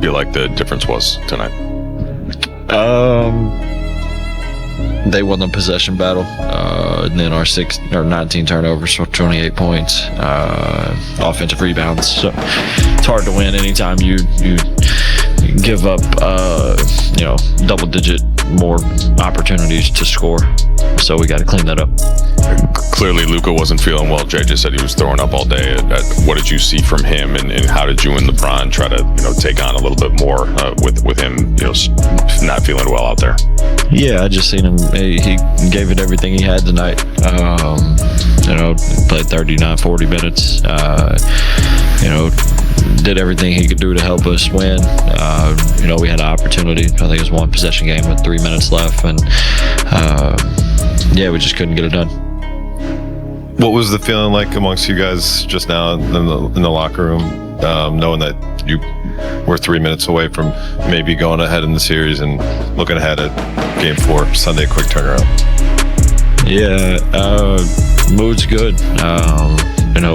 feel like the difference was tonight? They won the possession battle, and then our 19 turnovers for 28 points, offensive rebounds. So it's hard to win anytime you give up, double-digit more opportunities to score. So we got to clean that up. Clearly, Luka wasn't feeling well. Jay just said he was throwing up all day. What did you see from him, and how did you and LeBron try to take on a little bit more with him not feeling well out there? Yeah, I just seen him. He gave it everything he had tonight. Played 39, 40 minutes. Did everything he could do to help us win. We had an opportunity. I think it was one possession game with 3 minutes left, and we just couldn't get it done. What was the feeling like amongst you guys just now in the locker room, knowing that you were 3 minutes away from maybe going ahead in the series and looking ahead at Game 4, Sunday, quick turnaround? Yeah, mood's good.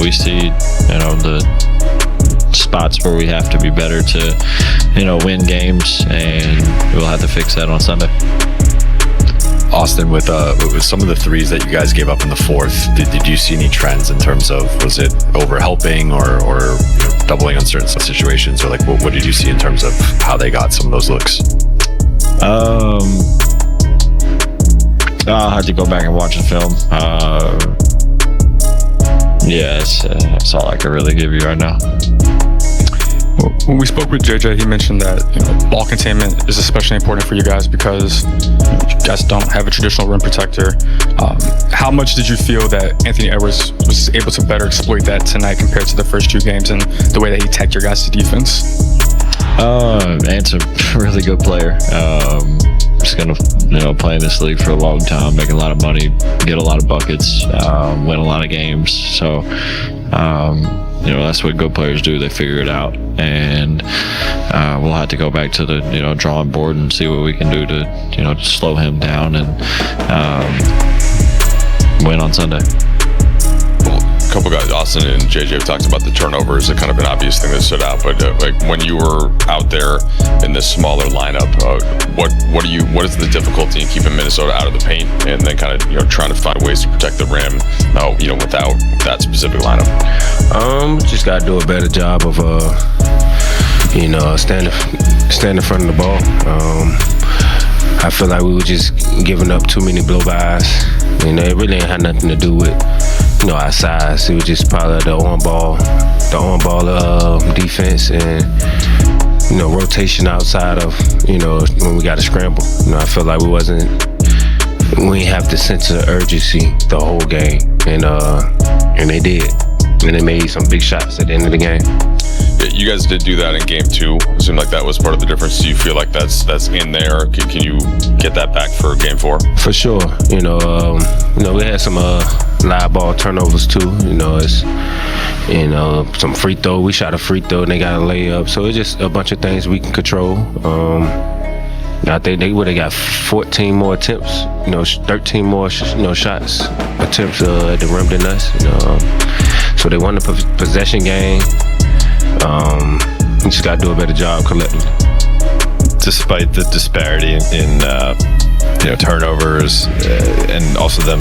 We see, the spots where we have to be better to, win games, and we'll have to fix that on Sunday. Austin, with some of the threes that you guys gave up in the fourth, did you see any trends in terms of, was it over helping or doubling on certain situations, or what did you see in terms of how they got some of those looks? I'll have to go back and watch the film. That's all I can really give you right now. When we spoke with JJ, he mentioned that ball containment is especially important for you guys because you guys don't have a traditional rim protector. How much did you feel that Anthony Edwards was able to better exploit that tonight compared to the first 2 games and the way that he attacked your guys' defense? Ant's a really good player. Just gonna play in this league for a long time, make a lot of money, get a lot of buckets, win a lot of games. So that's what good players do. They figure it out, and we'll have to go back to the drawing board and see what we can do to slow him down and win on Sunday. A couple guys, Austin and JJ, have talked about the turnovers, a kind of an obvious thing that stood out. But when you were out there in this smaller lineup, what is the difficulty in keeping Minnesota out of the paint, and then kind of trying to find ways to protect the rim, without that specific lineup? Just gotta do a better job of stand in front of the ball. I feel like we were just giving up too many blow-bys, and it really ain't had nothing to do with our size. It was just probably the on-ball defense and rotation outside of when we got to scramble. I feel like we ain't have the sense of urgency the whole game, and they did, and they made some big shots at the end of the game. You guys did do that in Game 2. It seemed like that was part of the difference. Do you feel like that's in there? Can you get that back for Game 4? For sure. We had some live ball turnovers too. It's some free throw. We shot a free throw and they got a layup. So it's just a bunch of things we can control. I think they would have got 14 more attempts. 13 more shots attempts at the rim than us. So they won the possession game. We just got to do a better job collectively. Despite the disparity in turnovers and also them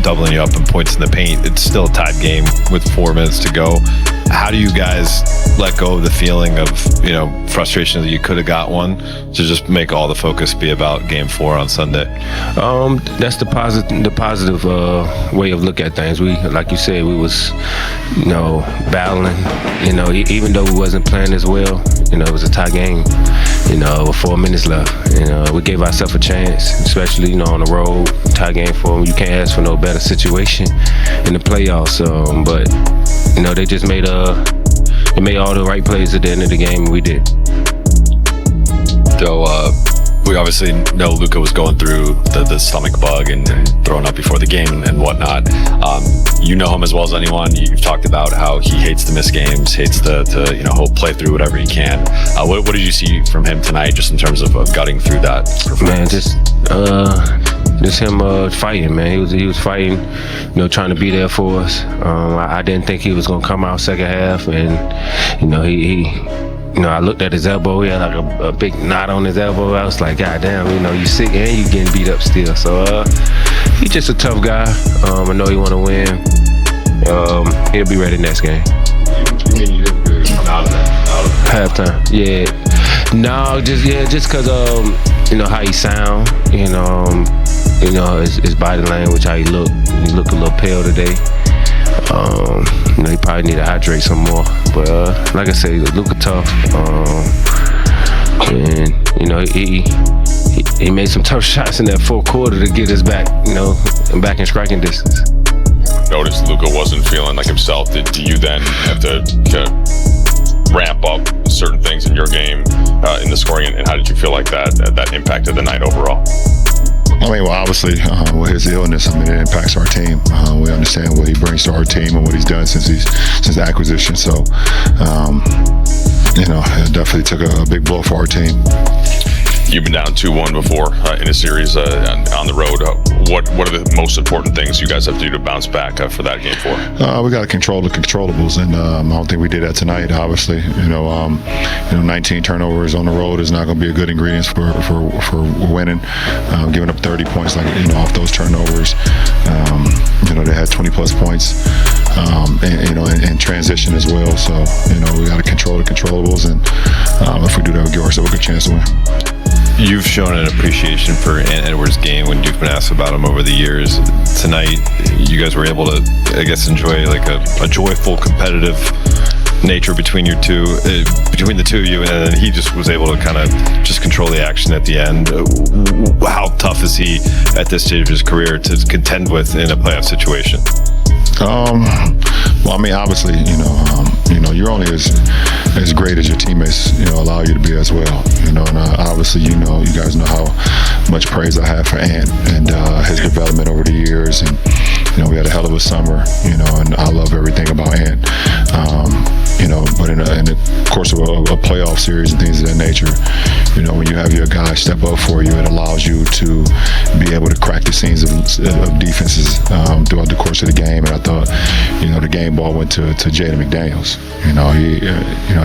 doubling you up in points in the paint, it's still a tied game with 4 minutes to go. How do you guys let go of the feeling of frustration that you could have got one to just make all the focus be about Game 4 on Sunday? That's the positive way of looking at things. We, like you said, we was battling. Even though we wasn't playing as well, it was a tie game. With 4 minutes left, we gave ourselves a chance, especially on the road, tie game for them. You can't ask for no better situation in the playoffs. But they just made all the right plays at the end of the game, and we did. So we obviously know Luka was going through the stomach bug and throwing up before the game and whatnot. You know him as well as anyone. You've talked about how he hates to miss games, hates he'll play through whatever he can. What did you see from him tonight, just in terms of gutting through that performance? Man, just him fighting, man. He was fighting, trying to be there for us. I didn't think he was gonna come out second half, and he I looked at his elbow. He had like a big knot on his elbow. I was like, God damn, you sick and you getting beat up still. So he's just a tough guy. I know he want to win. He'll be ready next game. You mean you didn't come out of that? Halftime. Yeah. No, just cause how he sound. His body language, how he look. He look a little pale today. He probably need to hydrate some more. But like I said, Luka tough. And he made some tough shots in that fourth quarter to get us back, back in striking distance. Noticed Luka wasn't feeling like himself. Do you then have to ramp up certain things in your game in the scoring? And how did you feel like that impacted the night overall? I mean, well, obviously, with his illness, it impacts our team. We understand what he brings to our team and what he's done since the acquisition. So, it definitely took a big blow for our team. You've been down 2-1 before in a series on the road. What are the most important things you guys have to do to bounce back for that game 4? We got to control the controllables, and I don't think we did that tonight. Obviously, 19 turnovers on the road is not going to be a good ingredient for winning. Giving up 30 points off those turnovers. They had 20 plus points. In transition as well. So, we got to control the controllables, and if we do that, we'll give ourselves a good chance to win. You've shown an appreciation for Ant Edwards' game when you've been asked about him over the years. Tonight, you guys were able to, I guess, enjoy like a joyful, competitive nature between the two of you, and then he just was able to kind of just control the action at the end. How tough is he at this stage of his career to contend with in a playoff situation? Well, obviously, you're only as great as your teammates, allow you to be as well. And obviously, you guys know how much praise I have for Ant and his development over the years. And, we had a hell of a summer, and I love everything about Ant. But in the course of a playoff series and things of that nature, when you have your guy step up for you, it allows you to be able to crack the seams of defenses throughout the course of the game. And I thought, the game ball went to Jaden McDaniels.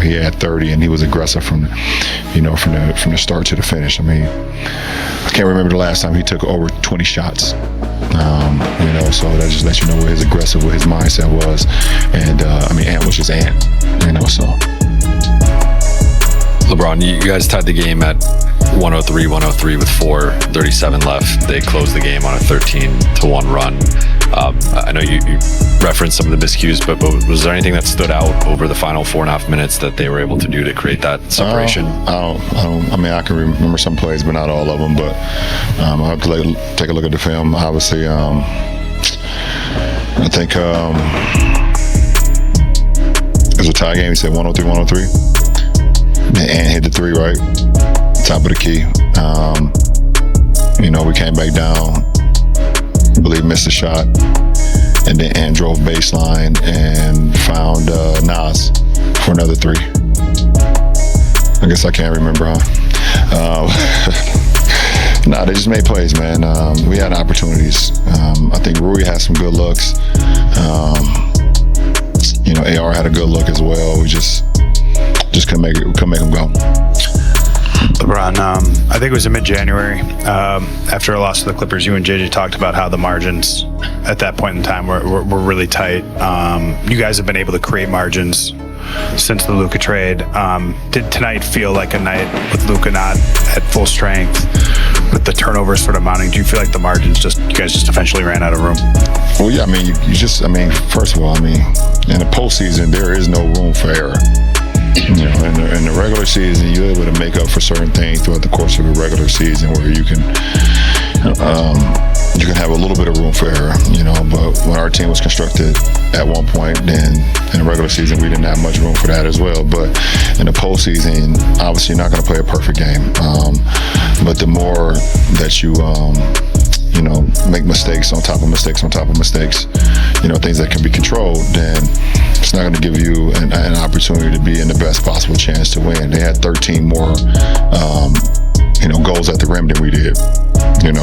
He had 30 and he was aggressive from the start to the finish. I can't remember the last time he took over 20 shots. So that just lets you know what his mindset was. And Ant was just Ant. So. LeBron, you guys tied the game at 103 with 4:37 left. They closed the game on a 13-1 run. I know you referenced some of the miscues, but was there anything that stood out over the final 4.5 minutes that they were able to do to create that separation? I can remember some plays, but not all of them. But I'll have to take a look at the film. Obviously, I think it was a tie game. He said 103. And hit the 3 right, top of the key. We came back down. I believe missed a shot, and then Ant drove baseline and found Nas for another 3. I guess I can't remember, huh? They just made plays, man. We had opportunities. I think Rui had some good looks. AR had a good look as well. We just couldn't make them go. LeBron, I think it was in mid-January, after a loss to the Clippers, you and JJ talked about how the margins at that point in time were really tight. You guys have been able to create margins since the Luka trade. Did tonight feel like a night with Luka not at full strength, with the turnovers sort of mounting? Do you feel like the margins you guys just eventually ran out of room? Well, yeah, first of all, in the postseason, there is no room for error. In the regular season, you're able to make up for certain things throughout the course of a regular season, where you can have a little bit of room for error, but when our team was constructed at one point, then in the regular season, we didn't have much room for that as well. But in the postseason, obviously, you're not going to play a perfect game. But the more that you, make mistakes on top of mistakes on top of mistakes, things that can be controlled, then it's not going to give you an opportunity to be in the best possible chance to win. They had 13 more, goals at the rim than we did, and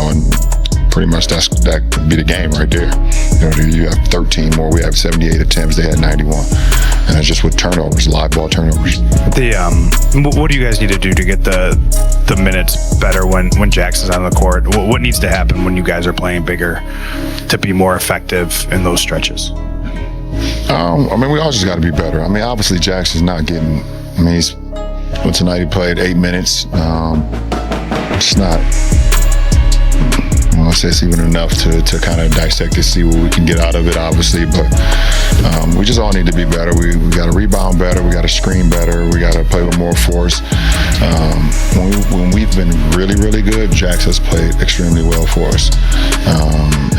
pretty much that could be the game right there. You have 13 more. We have 78 attempts. They had 91. and it's just with turnovers, live ball turnovers. What do you guys need to do to get the minutes better when Jackson's on the court? What needs to happen when you guys are playing bigger to be more effective in those stretches? I mean, we all just got to be better. I mean, obviously Jackson's not getting. I mean, tonight he played 8 minutes. It's not. I won't say it's even enough to kind of dissect and see what we can get out of it, obviously, but we just all need to be better. We got to rebound better. We got to screen better. We got to play with more force. When we've been really, really good, Jax has played extremely well for us,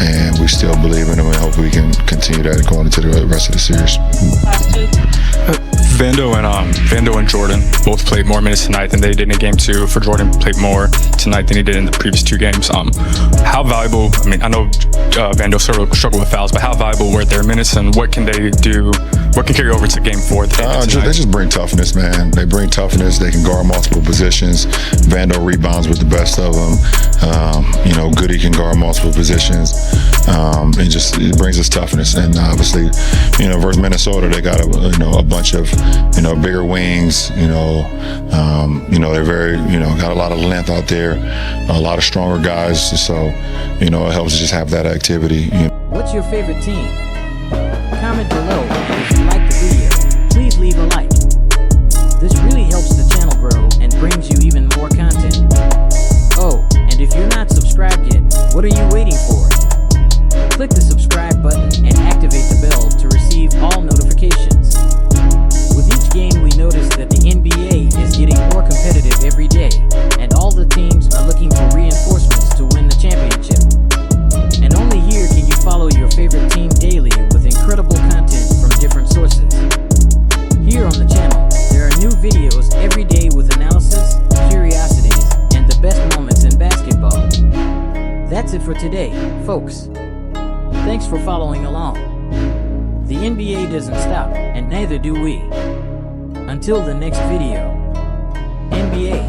and we still believe in him, and hopefully we can continue that going into the rest of the series. Vando and Jordan both played more minutes tonight than they did in game 2. For Jordan, played more tonight than he did in the previous 2 games. How valuable? I mean, I know Vando sort of struggled with fouls, but how valuable were their minutes, and what can they do? What can carry over to game 4? They just bring toughness, man. They bring toughness. They can guard multiple positions. Vando rebounds with the best of them. Goody can guard multiple positions. It brings us toughness. And obviously, versus Minnesota, they got a bunch of bigger wings. They're very got a lot of length out there, a lot of stronger guys. So it helps just have that activity. What's your favorite team? Comment below, and if you like the video, please leave a like. This really helps the channel grow and brings you even more content. Oh, and if you're not subscribed yet, what are you waiting for? Click the subscribe button and activate the bell to receive all notifications. With each game, we notice that the NBA is getting more competitive every day, and all the teams are looking for reinforcements to win the championship. And only here can you follow your favorite team daily with incredible content from different sources. Here on the channel, there are new videos every day with analysis, curiosities, and the best moments in basketball. That's it for today, folks. Thanks for following along. The NBA doesn't stop, and neither do we. Until the next video, NBA